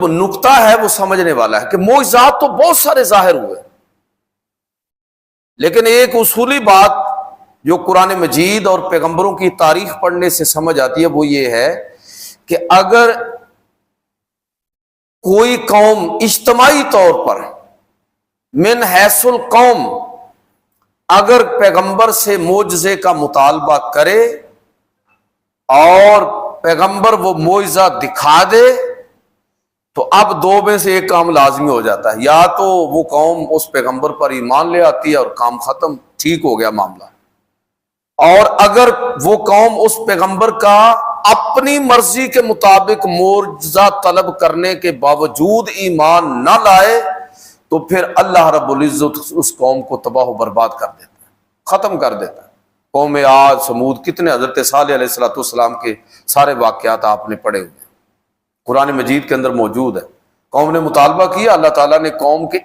وہ نقطہ ہے وہ سمجھنے والا ہے کہ معجزات تو بہت سارے ظاہر ہوئے، لیکن ایک اصولی بات جو قرآن مجید اور پیغمبروں کی تاریخ پڑھنے سے سمجھ آتی ہے وہ یہ ہے کہ اگر کوئی قوم اجتماعی طور پر من حیث القوم اگر پیغمبر سے معجزے کا مطالبہ کرے اور پیغمبر وہ معجزہ دکھا دے تو اب دو میں سے ایک کام لازمی ہو جاتا ہے، یا تو وہ قوم اس پیغمبر پر ایمان لے آتی ہے اور کام ختم، ٹھیک ہو گیا معاملہ، اور اگر وہ قوم اس پیغمبر کا اپنی مرضی کے مطابق معجزہ طلب کرنے کے باوجود ایمان نہ لائے تو پھر اللہ رب العزت اس قوم کو تباہ و برباد کر دیتا ہے، ختم کر دیتا ہے۔ قوم عاد، سمود، کتنے حضرت صالح علیہ السلام کے سارے واقعات آپ نے پڑھے ہوئے، قرآن مجید کے اندر موجود ہے۔ قوم نے مطالبہ کیا، اللہ تعالیٰ نے قوم کے